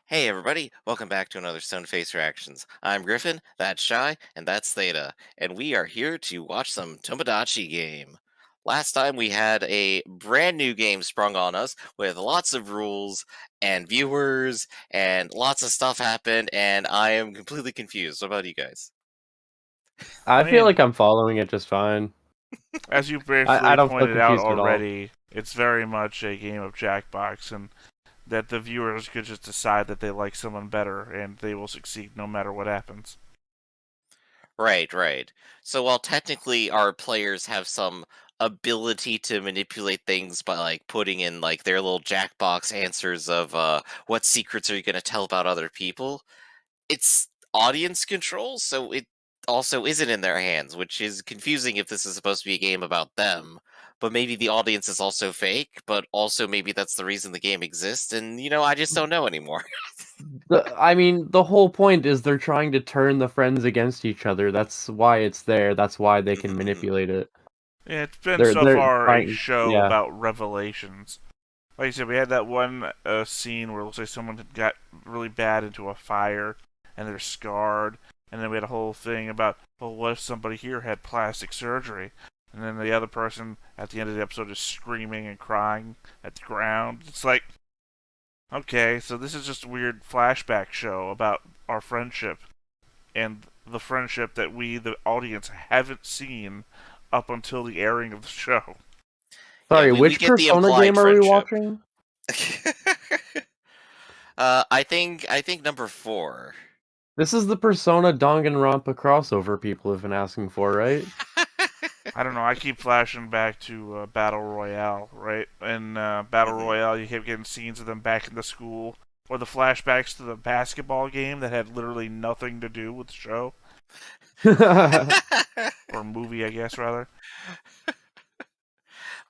Hey everybody, welcome back to another Stone Face Reactions. I'm Griffin, that's Shy, and that's Theta, and we are here to watch some Tomodachi Game. Last time we had a brand new game sprung on us with lots of rules and viewers and lots of stuff happened, and I am completely confused. What about you guys? I I feel mean, like I'm following it just fine. as you I briefly don't feel pointed out confused at all. already, it's very much a game of Jackbox, and that the viewers could just decide that they like someone better, and they will succeed no matter what happens. Right. So while technically our players have some ability to manipulate things by putting in their little Jackbox answers of what secrets are you going to tell about other people, it's audience control, so it also isn't in their hands, which is confusing if this is supposed to be a game about them. But maybe the audience is also fake, but also maybe that's the reason the game exists, and I just don't know anymore. The whole point is they're trying to turn the friends against each other. That's why it's there. That's why they can manipulate it. Yeah, it's been so They're far a trying, show yeah. about revelations. Like you said, we had that one scene where it looks like someone had got really bad into a fire, and they're scarred, and then we had a whole thing about, well, what if somebody here had plastic surgery? And then the other person at the end of the episode is screaming and crying at the ground. It's like, okay, so this is just a weird flashback show about our friendship and the friendship that we, the audience, haven't seen up until the airing of the show. Yeah, Sorry, we which get the Persona implied game are we friendship. watching? I think number 4. This is the Persona Danganronpa crossover people have been asking for, right? I don't know. I keep flashing back to Battle Royale, right? In Battle Mhm. Royale, you keep getting scenes of them back in the school, or the flashbacks to the basketball game that had literally nothing to do with the show or movie, I guess rather.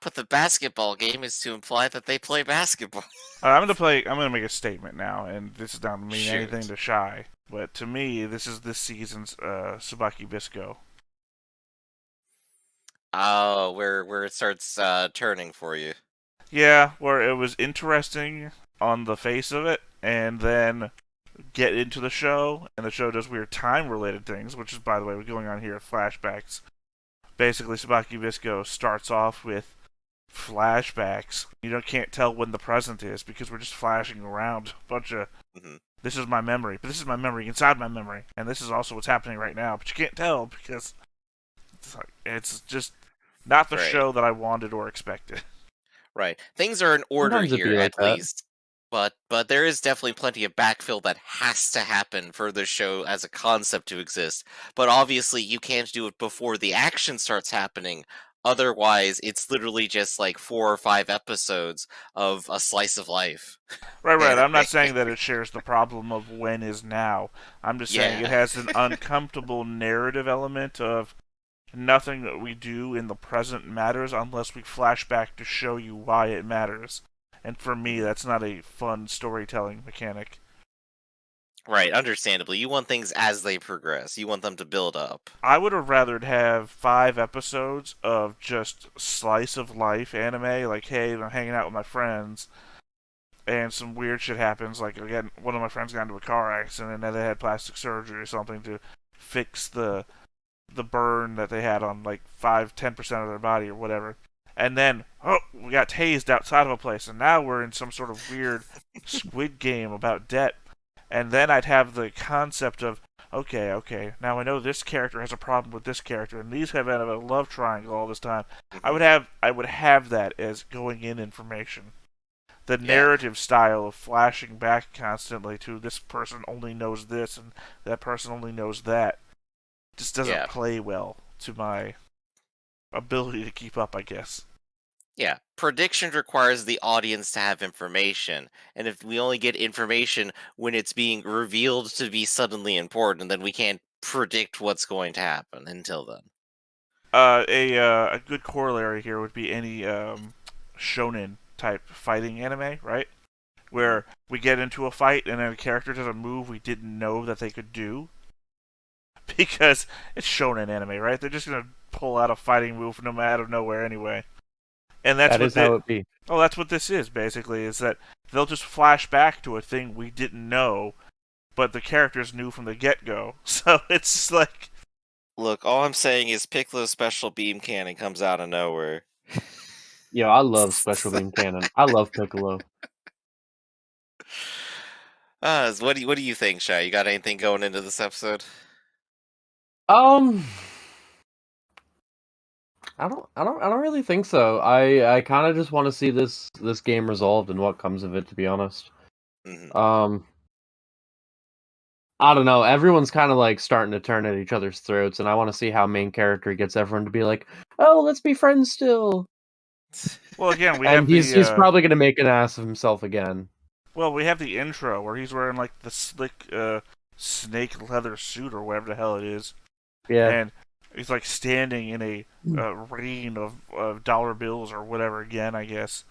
But the basketball game is to imply that they play basketball. I'm gonna play. I'm gonna make a statement now, and this is not to mean anything Shoot. to Shy, but to me, this is this season's Tsubaki Bisco. Oh, where it starts turning for you. Yeah, where it was interesting on the face of it, and then get into the show, and the show does weird time-related things, which is, by the way, what's going on here at flashbacks. Basically, Tsubaki Bisco starts off with flashbacks. Can't tell when the present is because we're just flashing around a bunch of. Hmm. This is my memory, but this is my memory inside my memory, and this is also what's happening right now. But you can't tell because it's just not the Right. show that I wanted or expected. Right. Things are in order Sometimes it'd here, be like at that. least. But there is definitely plenty of backfill that has to happen for the show as a concept to exist. But obviously, you can't do it before the action starts happening. Otherwise, it's literally just like 4 or 5 episodes of a slice of life. Right. Anime. I'm not saying that it shares the problem of when is now. I'm just saying it Yeah. has an uncomfortable narrative element of nothing that we do in the present matters unless we flash back to show you why it matters. And for me, that's not a fun storytelling mechanic. Right, understandably. You want things as they progress. You want them to build up. I would have rather have 5 episodes of just slice of life anime, like, hey, I'm hanging out with my friends, and some weird shit happens. Like, again, one of my friends got into a car accident, and then they had plastic surgery or something to fix the burn that they had on like 5-10% of their body or whatever. And then, oh, we got tased outside of a place, and now we're in some sort of weird Squid Game about debt. And then I'd have the concept of, okay, now I know this character has a problem with this character, and these have had a love triangle all this time. I Mhm. would have that as going in information. The Yeah. narrative style of flashing back constantly to this person only knows this and that person only knows that just doesn't Yeah. play well to my ability to keep up, I guess. Yeah, prediction requires the audience to have information, and if we only get information when it's being revealed to be suddenly important, then we can't predict what's going to happen until then. A good corollary here would be any shonen type fighting anime, right? Mhm. Where we get into a fight and then a character does a move we didn't know that they could do because it's shonen anime, right? They're just gonna pull out a fighting move no matter out of nowhere anyway. And that's That what is how the it be. oh, that's what this is basically. Is that they'll just flash back to a thing we didn't know, but the characters knew from the get-go. So it's just like... Look, all I'm saying is Piccolo's special beam cannon comes out of nowhere. Yo, I love special beam cannon. I love Piccolo. What do you think, Shy? You got anything going into this episode? I don't really think so. I kind of just want to see this game resolved and what comes of it, to be honest. Mm-hmm. I don't know. Everyone's kind of like starting to turn at each other's throats, and I want to see how main character gets everyone to be like, "Oh, let's be friends still." Well, again, we And have he's probably gonna make an ass of himself again. Well, we have the intro where he's wearing like the slick snake leather suit or whatever the hell it is. Yeah. And he's like standing in a rain of dollar bills or whatever again, I guess.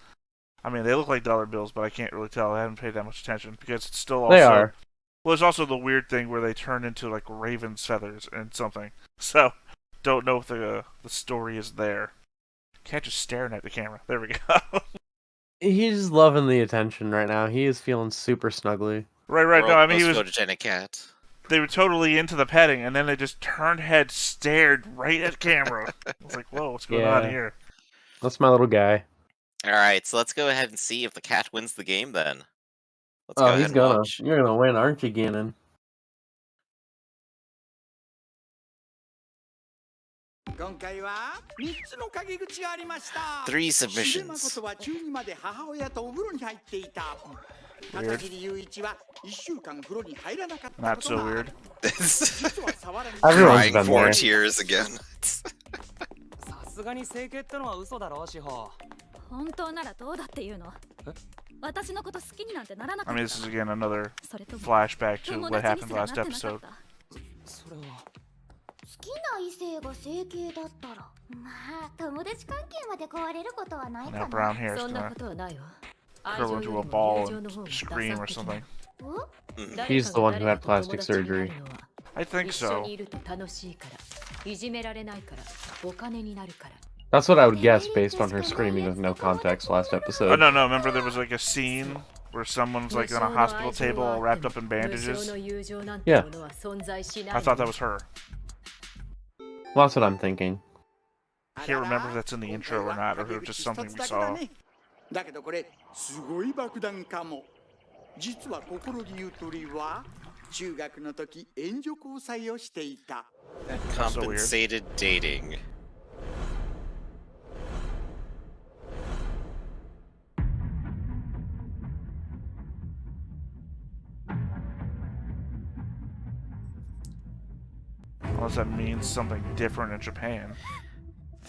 I mean, they look like dollar bills, but I can't really tell. I haven't paid that much attention because it's still also... They are. Well, there's also the weird thing where they turn into like raven's feathers and something. So, don't know if the story is there. Cat just staring at the camera. There we go. He's loving the attention right now. He is feeling super snuggly. Right. No, I mean, he was... photogenic cat. They were totally into the petting, and then they just turned heads, stared right at camera. I was like, whoa, what's going on here? That's my little guy. Alright, so let's go ahead and see if the cat wins the game then. Let's Oh, he's gonna. You're gonna win, aren't you, Gannon? Three submissions. Not so weird. Everyone's Crying been 4 there. tears again. I mean, this is again another flashback to what happened last episode. Now brown hair is gonna curl into a ball and scream or something. He's the one who had plastic surgery. I think so. That's what I would guess based on her screaming with no context last episode. Oh, no, remember there was like a scene where someone's like on a hospital table all wrapped up in bandages? Yeah. I thought that was her. Well, that's what I'm thinking. I can't remember if that's in the intro or not, or if it was just something we saw. Compensated dating. Unless that means something different in Japan.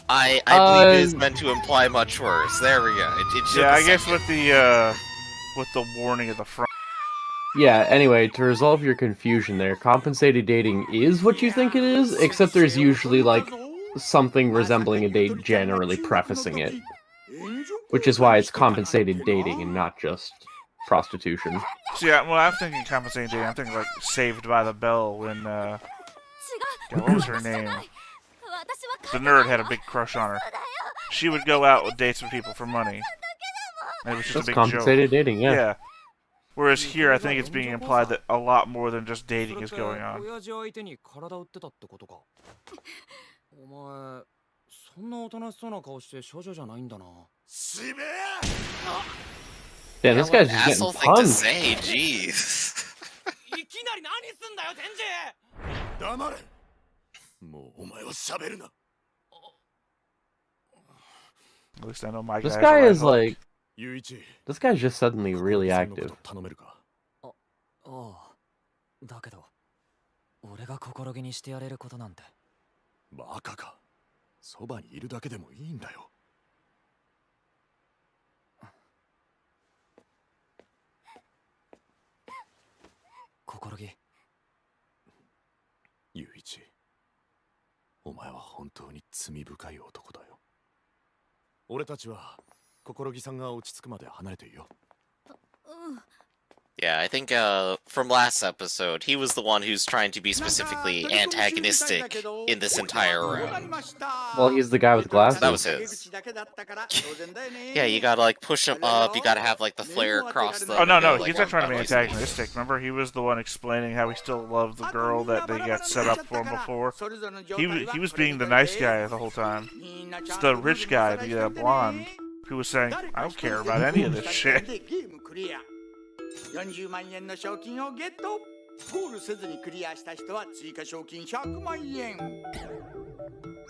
I believe it is meant to imply much worse. There we go. It should Yeah, I guess with the warning at the front. Yeah, anyway, to resolve your confusion there, compensated dating is what you think it is, except there's usually, like, something resembling a date generally prefacing it. Which is why it's compensated dating and not just prostitution. So yeah, well, I'm thinking compensated dating. I'm thinking like Saved by the Bell when, what was her name? The nerd had a big crush on her. She would go out with dates with people for money. And it was just That's a big compensated joke. dating, yeah. Whereas here, I think it's being implied that a lot more than just dating is going on. Damn, this guy's just asshole getting thing to punched. say, jeez. At least I know my This guys guy are is right. like... This guy's just suddenly really active. だけど俺が心気にしてやれることなんてバカかそばにいるだけでもいいんだよ心気雄一お前は本当に罪深い男だよ俺たちは心木さんが落ち着くまで離れていよう Yeah, I think from last episode, he was the one who's trying to be specifically antagonistic in this entire round. Well, he's the guy with glasses. That was his. Yeah, you gotta like push him up. You gotta have like the flare across the. Oh no, window, no, like, he's not trying to be like this. antagonistic. Remember, he was the one explaining how he still loved the girl that they got set up for him before. He was being the nice guy the whole time. It's the rich guy, the blonde, who was saying, "I don't care about any of this shit." 40万円の賞金をゲット。ゴールせずにクリアした人は追加賞金100万円。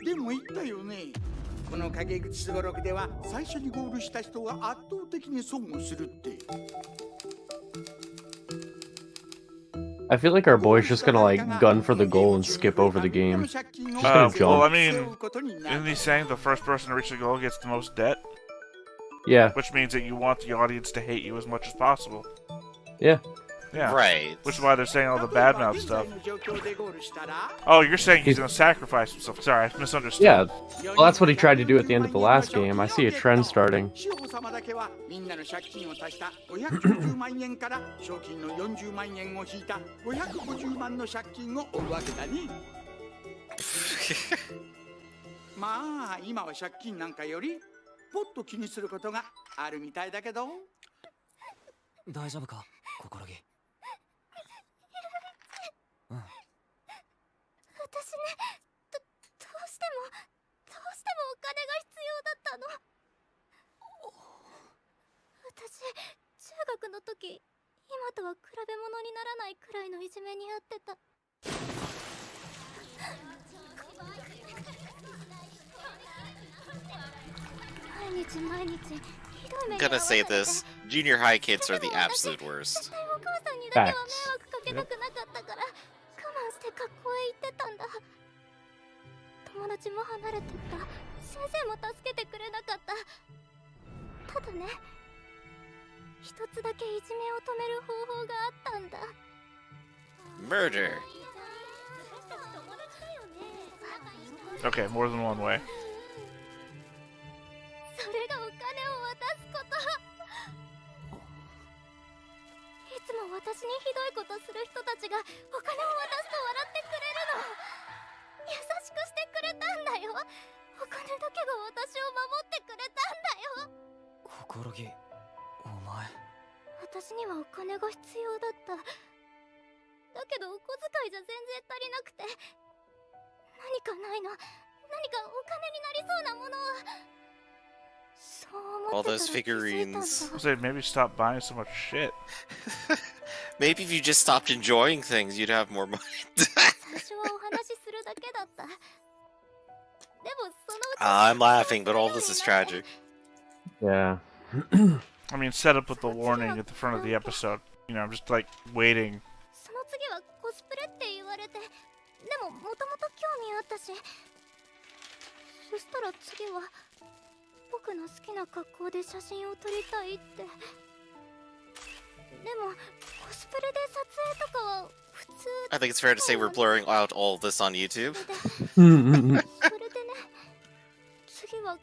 でも言ったよね。この陰口すごろくでは最初にゴールした人が圧倒的に損をするって。I feel like our boy's just gonna like gun for the goal and skip over the game. Just gonna jump. Well, I mean, isn't he saying the first person to reach the goal gets the most debt? Yeah. Which means that you want the audience to hate you as much as possible. Yeah. Yeah. Right. Which is why they're saying all the bad mouth stuff. Oh, you're saying he's gonna sacrifice himself. Sorry, I misunderstood. Yeah. Well, that's what he tried to do at the end of the last game. I see a trend starting. Ma, 今は借金なんかよりもっと気にすることがあるみたいだけど。大丈夫か、心木。うん。私ね、どうしてもお金が必要だったの。私、中学の時、今とは比べ物にならないくらいのいじめにあってた。毎日 I'm gonna say this. Junior high kids are the absolute worst. Facts. 友達も離れてった。先生も助けてくれなかった。ただね、一つだけいじめを止める方法があったんだ。Murder. Okay, more than one way. それがお金を渡すこと。いつも私にひどいことする人たちがお金を渡すと笑ってくれるの。優しくしてくれたんだよ。お金だけが私を守ってくれたんだよ。心木、お前。私にはお金が必要だった。だけどお小遣いじゃ全然足りなくて。何かないの？何かお金になりそうなものは。All those figurines. I said maybe stop buying so much shit. Maybe if you just stopped enjoying things, you'd have more money. I'm laughing, but all this is tragic. Yeah. I mean, set up with the warning at the front of the episode. You know, I'm just like waiting. その次はコスプレって言われて、でももともと興味あったし。そしたら次は僕の好きな格好で写真を撮りたいって。でもコスプレで撮影とかは普通。I think it's fair to say we're blurring out all of this on YouTube. それでね、次は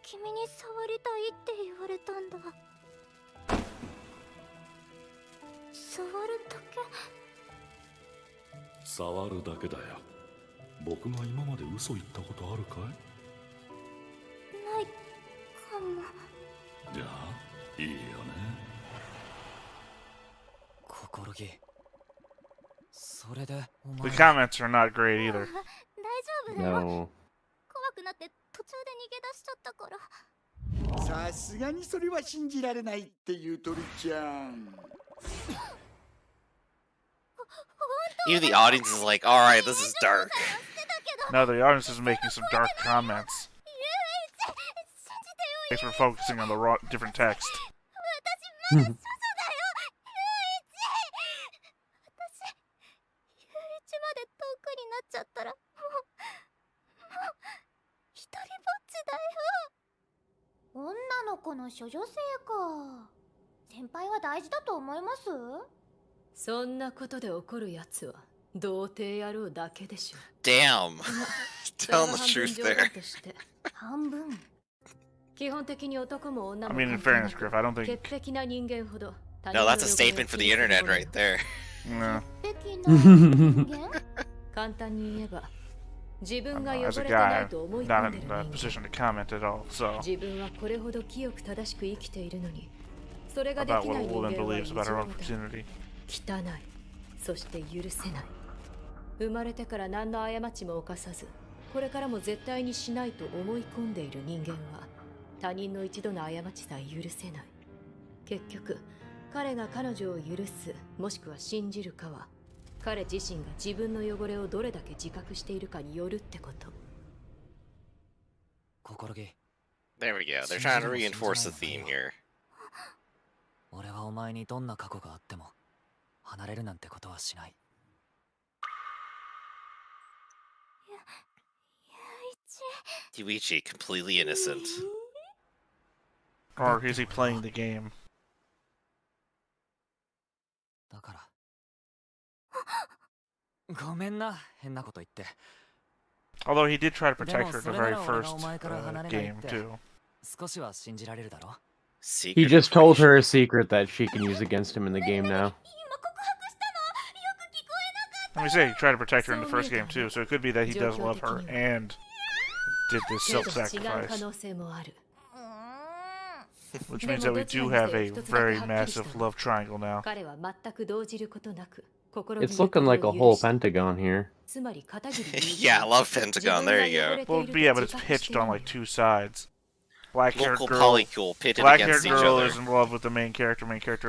君に触りたいって言われたんだ。触るだけ。触るだけだよ。僕が今まで嘘言ったことあるかい？ないかも。じゃあいいよね。心木。それでお The 前。comments are not great either. 大丈夫だよ。 No. 怖くなって途中で逃げ出しちゃったから。さすがにそれは信じられないっていう鳥ちゃん。Even the audience is like, alright, this is dark. No, the audience is making some dark comments. Thanks for focusing on the raw, different text. Damn. Telling the truth there. I mean, in fairness, Griff, I don't think No, that's a statement for the internet right there. Yeah. 簡単に言えば自分が汚れ As て a な guy, いと思い not 込んで in る a 人 position 間 to comment at all. So 自分はこれほど清く正しく生きているのにそれがで about き what な a い人 woman 間は believes 異常 about her だ own virginity. 汚いそして許せない生まれてから何の過ちも犯さずこれからも絶対にしないと思い込んでいる人間は他人の一度の過ちさえ許せない結局彼が彼女を許すもしくは信じるかは彼自身が自分の汚れをどれだけ自覚しているかによるってこと。 There we go. They're trying to reinforce the theme here. 俺はお前にどんな過去があっても離れるなんてことはしない。 Yuichi, completely innocent. Or is he playing the game? だからごめんな、変なこと言って。 Although he did try to protect her in the very first game too. 少しは信じられるだろ? He just told her a secret that she can use against him in the game now. Let me say, he tried to protect her in the first game too, so it could be that he does love her and did this self-sacrifice. Which means that we do have a very massive love triangle now. It's looking like a whole pentagon here. Yeah, love pentagon, there you go. Well, yeah, but it's pitched on like two sides. Black-haired Local girl, polycule pitted black-haired against each girl other. is in love with the main character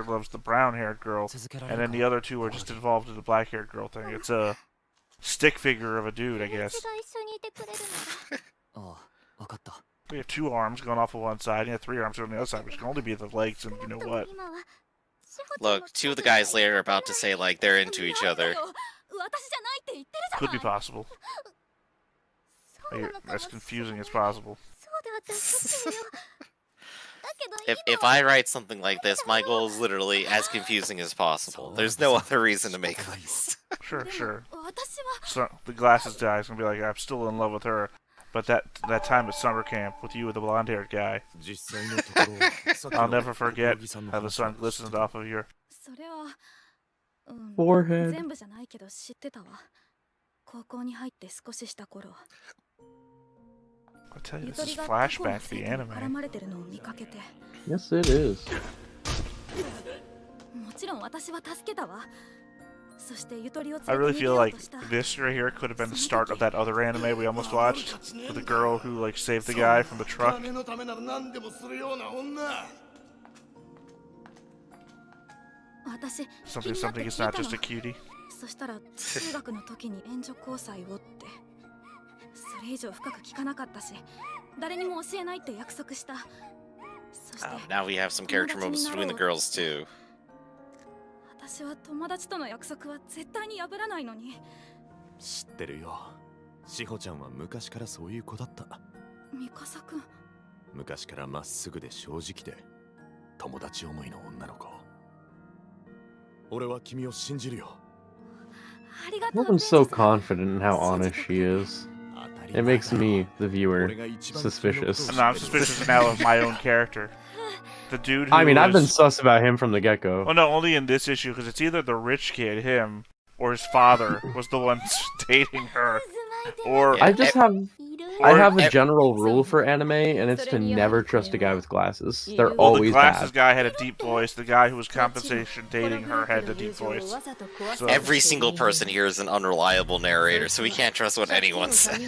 loves the brown-haired girl, and then the other two are just involved in the black-haired girl thing. It's a stick figure of a dude, I guess. We have 2 arms going off of one side, and you have 3 arms on the other side, which can only be the legs and you know what. Look, 2 of the guys later are about to say, like, they're into each other. Could be possible. As confusing as possible. If I write something like this, my goal is literally as confusing as possible. There's no other reason to make this. Sure. So the glasses guy is gonna be like, I'm still in love with her, but that time at summer camp with you with the blonde-haired guy, I'll never forget how the sun glistened off of your forehead. I tell you, this is flashback to the anime. Yes, it is. I really feel like this right here could have been the start of that other anime we almost watched, with the girl who like saved the guy from the truck. Something is not just a cutie. Now we have some character moments between the girls too. 私は友達との約束は絶対に破らないのに。知ってるよ。志保ちゃんは昔からそういう子だった。ミカサ君。昔からまっすぐで正直で友達思いの女の子。俺は君を信じるよ。Everyone's so confident in how honest she is. It makes me, the viewer, suspicious. I'm suspicious now of my own character. The dude who I mean, I've been sus about him from the get-go. Well, no, only in this issue, because it's either the rich kid, him, or his father was the one dating her. Or I have a general rule for anime, and it's to never trust a guy with glasses. They're always the glasses bad. guy had a deep voice. The guy who was compensation dating her had a deep voice. So, every single person here is an unreliable narrator, so we can't trust what anyone says.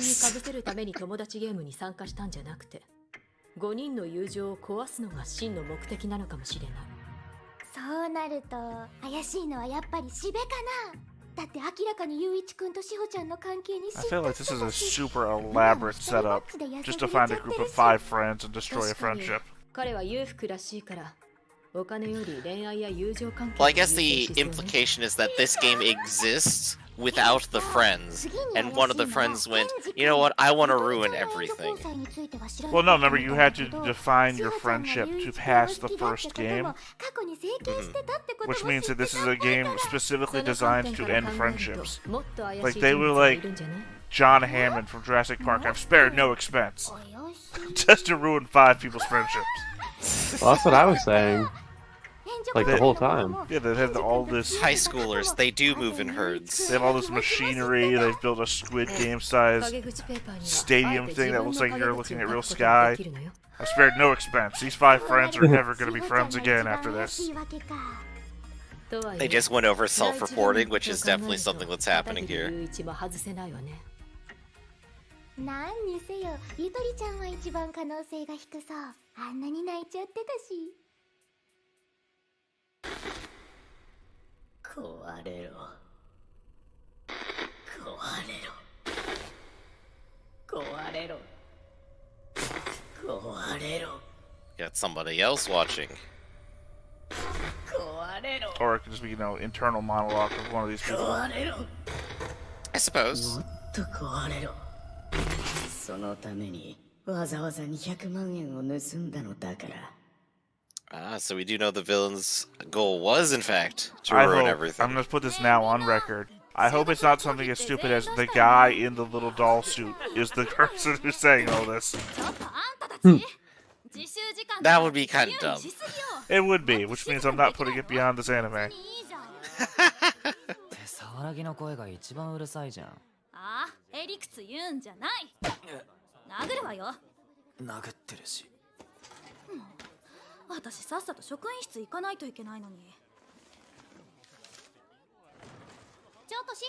5人の友情を壊すのが真の目的なのかもしれない。そうなると怪しいのはやっぱりしべかな。だって明らかに雄一君と志保ちゃんの関係に I feel like this is a super elaborate setup just to find a group of 5 friends and destroy a friendship. 彼は裕福らしいからお金より恋愛や友情関係。 Well, I guess the implication is that this game exists without the friends, and one of the friends went, you know what, I want to ruin everything. Well, no, remember, you had to define your friendship to pass the first game, which means that this is a game specifically designed to end friendships. Like, they were like John Hammond from Jurassic Park, I've spared no expense, just to ruin 5 people's friendships. Well, that's what I was saying. like the whole time. Yeah, they have all this. High schoolers, they do move in herds. They have all this machinery. They've built a Squid Game size stadium thing that looks like you're looking at real sky. I spared no expense. These 5 friends are never going to be friends again after this. They just went over self-reporting, which is definitely something that's happening here. なんにせよ、ゆとりちゃんは一番可能性が低そう。あんなに泣いちゃってたし。壊れろ。壊れろ。壊れろ。壊れろ。 Got somebody else watching. 壊れろ。 Or it could just be, internal monologue of one of these people. 壊れろ。 I suppose. もっと壊れろ。そのためにわざわざ200万円を盗んだのだから。 So we do know the villain's goal was, in fact, to I ruin hope, everything. I'm going to put this now on record. I hope it's not something as stupid as the guy in the little doll suit is the person who's saying all this. That would be kind of dumb. It would be, which means I'm not putting it beyond this anime. 騒ぎの声が一番うるさいじゃん。ああ、エリクツ言うんじゃない。殴るわよ。殴ってるし。私さっさと職員室行かないといけないのに。ちょっと志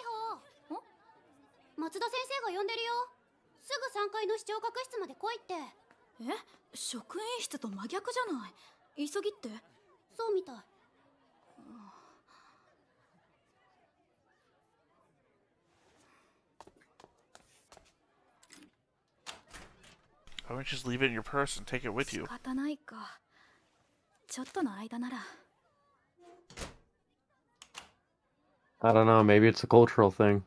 保。松田先生が呼んでるよ。すぐ3階の視聴覚室まで来いって。え、職員室と真逆じゃない。急ぎって。そうみたい。Why don't you just leave it in your purse and take it with you? 仕方ないか。ちょっとの間なら。 I don't know, maybe it's a cultural thing.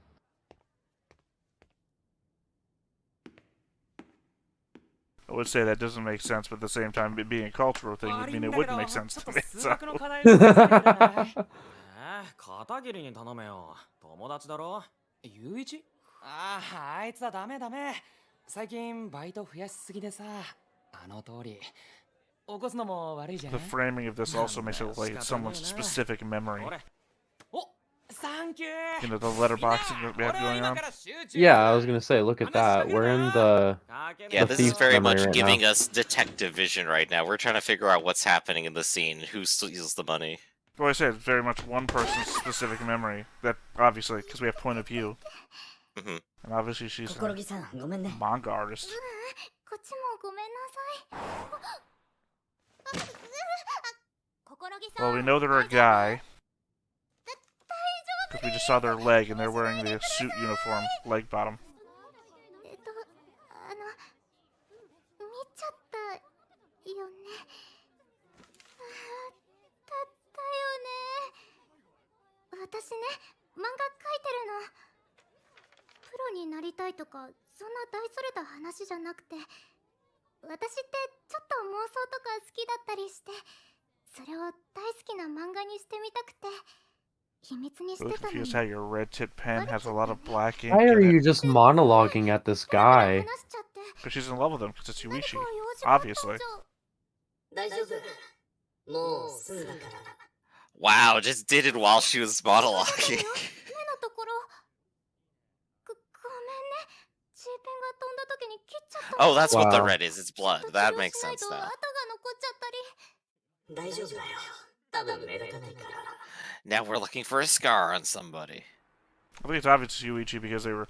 I would say that doesn't make sense, but at the same time, it being a cultural thing would mean it wouldn't make sense to me. So. 片桐に頼めよ。友達だろ。ゆういち？ああ、あいつはダメ。最近バイト増やしすぎでさ。あの通り。起こすのも悪いじゃん。 The framing of this also makes it look like it's someone's specific memory. お、サンキュー。 You know, the letterboxing that we have going on. Yeah, I was gonna say, look at that. We're in the... Yeah, this is thief very memory much right giving now. us detective vision right now. We're trying to figure out what's happening in the scene, who steals the money. Well, I said, very much one person's specific memory. That, obviously, because we have point of view. Mm-hmm. And obviously she's a manga artist. こっちもごめんなさい。 Well, we know they're a guy. Because we just saw their leg and they're wearing the suit uniform, leg bottom. 見ちゃったよね。だよね。私ね、漫画描いてるの。プロになりたいとか、そんな大それた話じゃなくて、私ってちょっと妄想とか好きだったりして、それを大好きな漫画にしてみたくて、秘密にし I'm てたのに。 confused how your red tip pen has a lot of black ink Why are in you it. just monologuing at this guy? 話しちゃって。 Because she's in love with him, because it's 何 Yuichi. か用事があったんじゃ。 Obviously. 大丈夫。もうすぐだから。 Wow, just did it while she was monologuing. 目のところ。ごめんね。G ペンが飛んだ時に切っちゃった。 Oh, that's what the Wow. red is. It's blood. That makes sense 跡が now. 残っちゃったり。大丈夫だよ。多分目立たないから。 Now we're looking for a scar on somebody. I think it's obvious to Yuichi because they were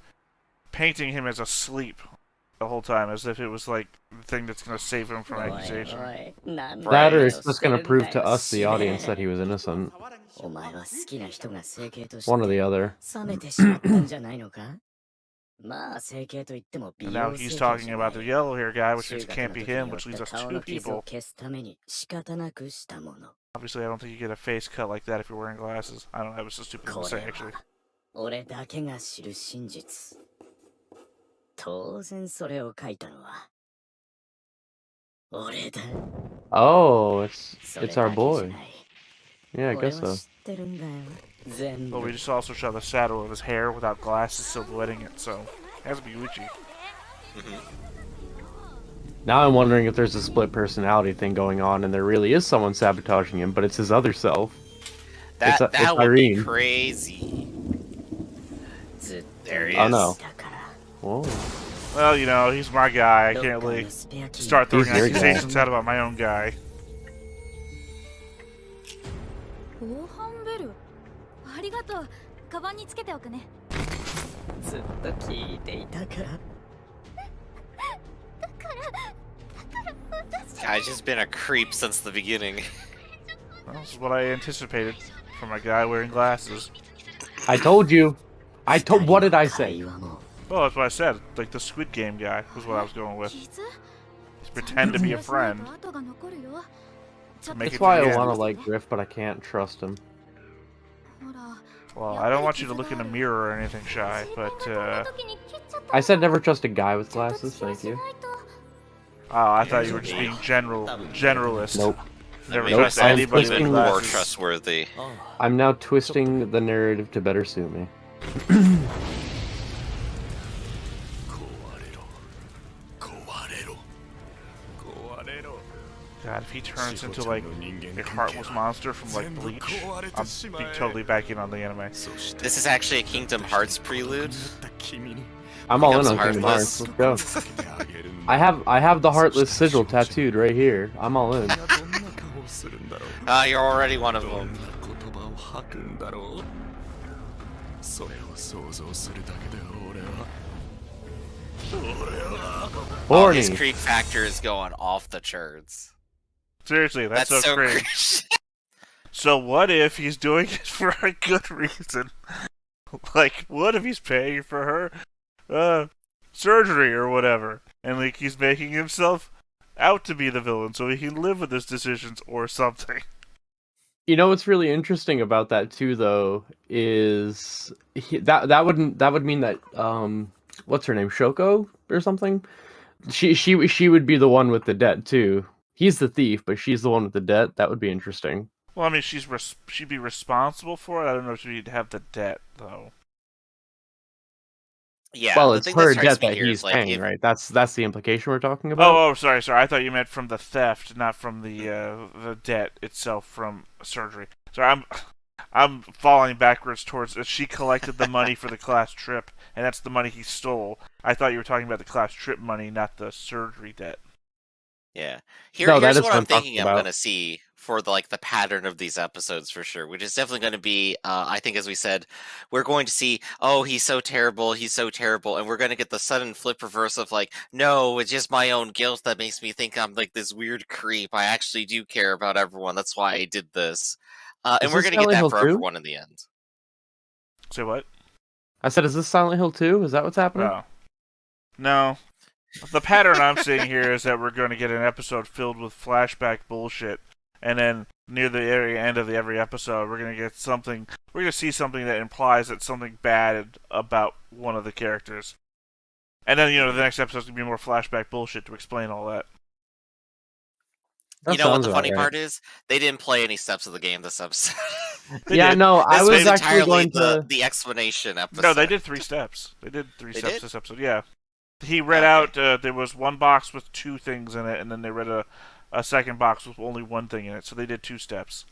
painting him as asleep the whole time, as if it was like the thing that's going to save him from accusation. That or it's just gonna prove to us, the audience, that he was innocent. お前は好きな人が整形として One or the other. 冷めてしまったんじゃないのか。まあ整形と言っても美 And 容 now 整 he's 形 talking じゃ about な the い。 yellow hair guy, which 中 means it 学 can't の be 時に him, 負っ which leaves た us 顔 two の傷を people. 消すために仕方なくしたもの。 Obviously, I don't think you get a face cut like that if you're wearing glasses. I don't know, that was so stupid to こ say, れ actually. は俺だけが知る真実。当然それを書いたのは俺だ。 Oh, it's それ our だけじゃ boy. ない。 Yeah, I 俺 guess は so. 知ってるんだよ。全 But 部 we。just also saw the shadow of his hair without glasses silhouetting it, so it has to be Yuichi. Now I'm wondering if there's a split personality thing going on, and there really is someone sabotaging him, but it's his other self. That it's would be Irene. crazy. There he Oh is. no. Whoa. Well, you know, he's my guy. I can't really start throwing He's your guy. accusations out about my own guy. 防犯ベルありがとうカバンにつけておくねずっと聞いていたから Guy's just been a creep since the beginning. Well, this is what I anticipated from a guy wearing glasses. I told you. What did I say? Well, that's what I said. Like the Squid Game guy was what I was going with. Just pretend to be a friend. To make That's it why to the I want to end. like Griff, but I can't trust him. Well, I don't want you to look in a mirror or anything, Shy, but I said never trust a guy with glasses, thank you. oh, I thought you were just being generalist. Nope. Never Nope. trust I'm anybody with twisting Even more glasses. trustworthy. I'm now twisting the narrative to better suit me. God, if he turns into like a heartless monster from like Bleach, I'll be totally back in on the anime. This is actually a Kingdom Hearts prelude. I'm all in Becomes on Kingdom heartless. Hearts. Let's go. I have the heartless sigil tattooed right here. I'm all in. Ah, you're already one of them. Oh, Horny. his creep factor is going off the charts. Seriously, that's so cringe. cringe. So what if he's doing it for a good reason? Like, what if he's paying for her surgery or whatever, and like he's making himself out to be the villain so he can live with his decisions or something? You know what's really interesting about that too, though, is that would mean that what's her name, Shoko or something? She would be the one with the debt too. He's the thief, but she's the one with the debt. That would be interesting. Well, I mean, she'd be responsible for it. I don't know if she'd have the debt though. Yeah, Well, the it's thing her strikes debt me that here he's is, like, paying, if- right? That's the implication we're talking about. Oh, sorry. I thought you meant from the theft, not from the debt itself from surgery. Sorry, I'm falling backwards towards. She collected the money for the class trip, and that's the money he stole. I thought you were talking about the class trip money, not the surgery debt. Yeah. No, that Here's is what what I'm I'm talking thinking I'm about. going to see for the pattern of these episodes for sure, which is definitely going to be, I think as we said, we're going to see, oh, he's so terrible, and we're going to get the sudden flip reverse of like, no, it's just my own guilt that makes me think I'm like this weird creep. I actually do care about everyone. That's why I did this. And Is we're this going to get Silent that Hill for 2? everyone in the end. Say what? I said, is this Silent Hill 2? Is that what's happening? No. The pattern I'm seeing here is that we're going to get an episode filled with flashback bullshit, and then near the end of every episode, we're going to get something. We're going to see something that implies that something bad about one of the characters, and then the next episode's going to be more flashback bullshit to explain all that. That You know what sounds the about funny right. part is? They didn't play any steps of the game this episode. They Yeah, did. no, I This was actually entirely going to. the explanation episode. No, they did 3 steps. They did 3 They steps did? this episode. Yeah, he read Okay. out. There was one box with 2 things in it, and then they read a second box with only 1 thing in it. So they did 2 steps.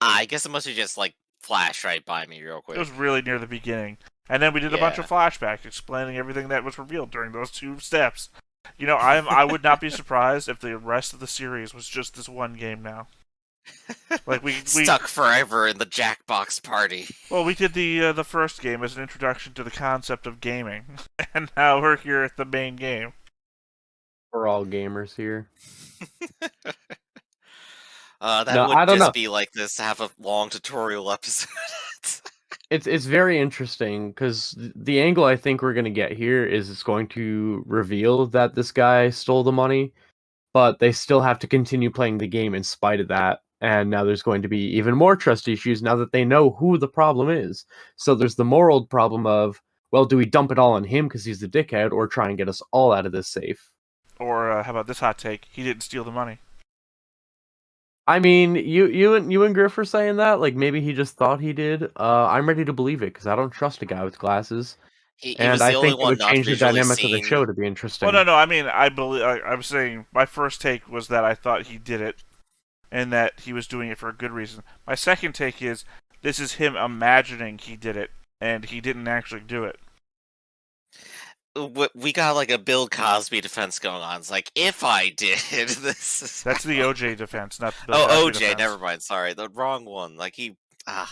I guess it must have just like flashed right by me real quick. It was really near the beginning, and then we did a bunch Yeah. of flashbacks explaining everything that was revealed during those 2 steps. I would not be surprised if the rest of the series was just this one game now. Like we Stuck forever in the Jackbox party. well, we did the first game as an introduction to the concept of gaming, and now we're here at the main game. We're all gamers here. That No, would I don't just know. be like this, have a long tutorial episode. It's very interesting because the angle I think we're gonna get here is it's going to reveal that this guy stole the money, but they still have to continue playing the game in spite of that. And now there's going to be even more trust issues now that they know who the problem is. So there's the moral problem of, well, do we dump it all on him because he's the dickhead, or try and get us all out of this safe? Or how about this hot take? He didn't steal the money. I mean, you and Griff were saying that, like maybe he just thought he did. I'm ready to believe it because I don't trust a guy with glasses. He And was the I only think it one would not change the visually dynamics of the seen. show to be interesting. Well, no. I mean, I'm saying my first take was that I thought he did it, and that he was doing it for a good reason. My second take is this is him imagining he did it, and he didn't actually do it. We got like a Bill Cosby defense going on. It's like, if I did this. That's the OJ defense, not the Bill Oh, Cosby OJ. defense. Never mind. Sorry, the wrong one. Like The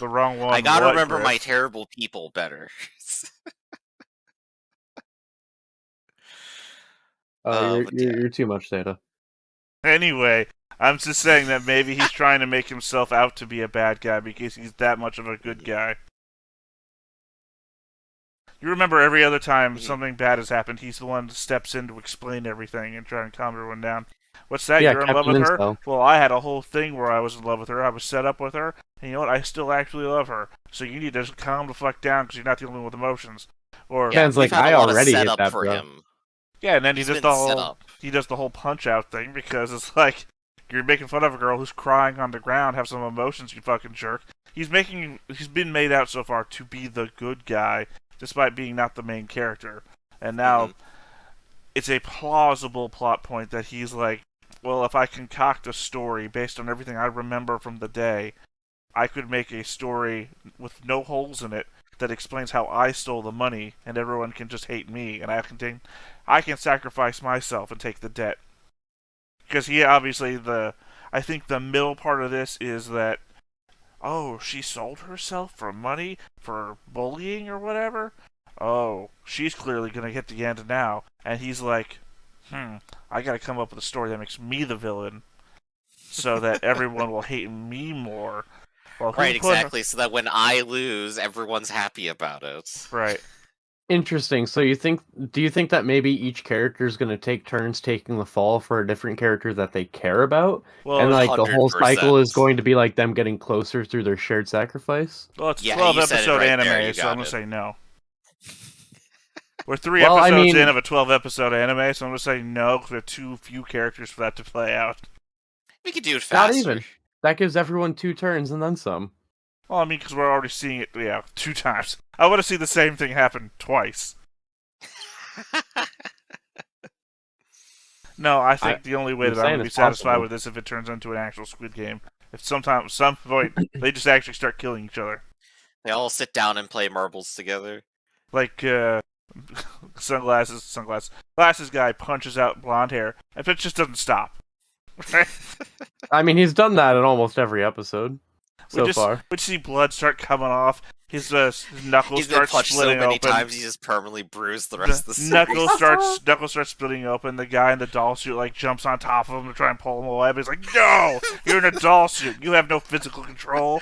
wrong one. I gotta what, remember Griff? my terrible people better. You're too much, Data. Anyway, I'm just saying that maybe he's trying to make himself out to be a bad guy because he's that much of a good guy. You remember every other time something bad has happened, he's the one that steps in to explain everything and try and calm everyone down. What's that? Yeah, You're in love Captain with her? Incel. Well, I had a whole thing where I was in love with her. I was set up with her. And you know what? I still actually love her. So you need to just calm the fuck down because you're not the only one with emotions. Or Sounds like we've had I a lot of already hit setup that, for bro. him. yeah, and then He's been set up. he does the whole punch out thing because it's like you're making fun of a girl who's crying on the ground, have some emotions, you fucking jerk. He's been made out so far to be the good guy, despite being not the main character. And now it's a plausible plot point that he's like, well, if I concoct a story based on everything I remember from the day, I could make a story with no holes in it that explains how I stole the money, and everyone can just hate me, and I can sacrifice myself and take the debt. Because he obviously I think the middle part of this is that, oh, she sold herself for money for bullying or whatever. Oh, she's clearly gonna get the end now, and he's like, I gotta come up with a story that makes me the villain, so that everyone will hate me more. Well, Right, exactly. So that when I lose, everyone's happy about it. Right. Interesting. So do you think that maybe each character is going to take turns taking the fall for a different character that they care about? Well, And like the whole 100%. cycle is going to be like them getting closer through their shared sacrifice? Well, it's Yeah, 12 you said it episode right anime, there, you so I'm got gonna it. say no. We're 3 Well, I episodes mean- in of a 12 episode anime, so I'm gonna say no because we have too few characters for that to play out. We could do it Not faster. even. That gives everyone 2 turns and then some. Well, I mean, because we're already seeing it, 2 times. I want to see the same thing happen twice. No, I think the only way I'm that I'm saying going to be it's satisfied possible. with this if it turns into an actual Squid Game. If some point they just actually start killing each other. They all sit down and play marbles together. Like, glasses guy punches out blonde hair, and it just doesn't stop. Right? I mean, he's done that in almost every episode so far. We see blood start coming off. His knuckles He's been start punched so splitting many open. times, he's just permanently bruised the rest of the series. Knuckles starts splitting open. The guy in the doll suit like jumps on top of him to try and pull him away. But he's like, "No, you're in a doll suit. You have no physical control."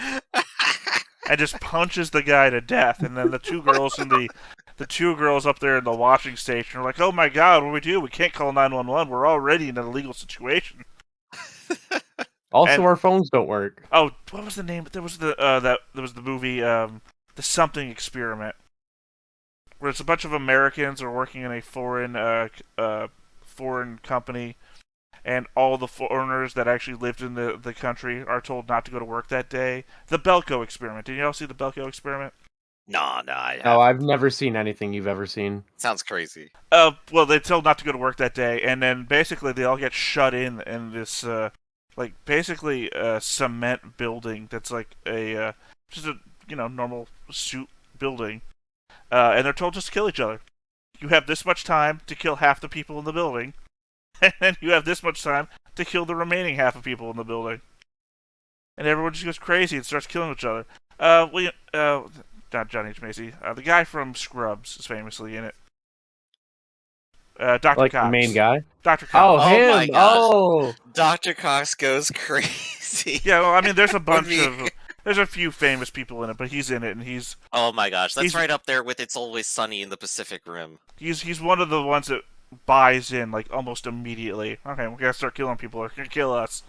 And just punches the guy to death. And then the two girls up there in the watching station are like, "Oh my god, what do we do? We can't call 911. We're already in an illegal situation." Also, our phones don't work. Oh, what was the name? There was the movie The Something Experiment, where it's a bunch of Americans are working in a foreign company, and all the foreigners that actually lived in the country are told not to go to work that day. The Belko Experiment. Did you all see the Belko Experiment? No, I No, I've never seen anything you've ever seen. Sounds crazy. Well, they're told not to go to work that day, and then basically they all get shut in this basically a cement building that's like a just a normal suit building, and they're told just to kill each other. You have this much time to kill half the people in the building, and then you have this much time to kill the remaining half of people in the building. And everyone just goes crazy and starts killing each other. Not Johnny H. Macy. The guy from Scrubs is famously in it. Dr. Like Cox. the main guy? Dr. Cox. Oh, Oh him! my God. Oh! Dr. Cox goes crazy. Yeah, well, I mean, there's a bunch me. of... There's a few famous people in it, but he's in it, and he's Oh my gosh, that's He's- right up there with It's Always Sunny in the Pacific Rim. he's one of the ones that buys in, like, almost immediately. Okay, we gotta start killing people, or gonna kill us.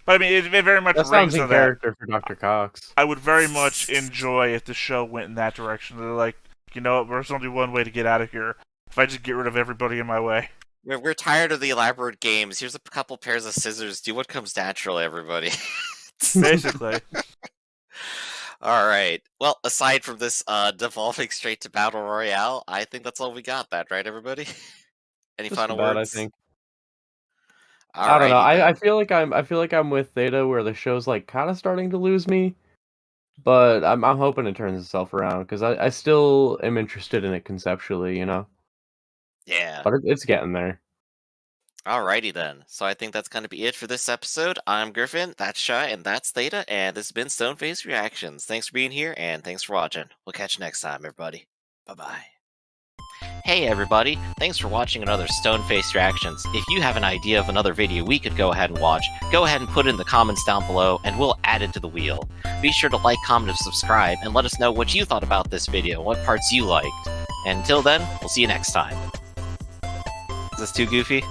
But I mean, it very much That rings sounds in to that. character for Dr. Cox. I would very much enjoy if the show went in that direction. They're like, you know what, there's only one way to get out of here. If I just get rid of everybody in my way. We're tired of the elaborate games. Here's a couple pairs of scissors. Do what comes natural, everybody. Basically. All right. Well, aside from this devolving straight to battle royale, I think that's all we got. That right, everybody? Any Just final about, I words? think. All I don't know. righty then. I feel like I'm with Theta, where the show's like kind of starting to lose me, but I'm hoping it turns itself around because I still am interested in it conceptually, you know. Yeah. But it's getting there. Alrighty then. So I think that's going to be it for this episode. I'm Griffin, that's Shy, and that's Theta, and this has been Stoneface Reactions. Thanks for being here, and thanks for watching. We'll catch you next time, everybody. Bye-bye. Hey everybody, thanks for watching another Stoneface Reactions. If you have an idea of another video we could go ahead and watch, go ahead and put it in the comments down below, and we'll add it to the wheel. Be sure to like, comment, and subscribe, and let us know what you thought about this video, and what parts you liked. And until then, we'll see you next time. Is this too goofy?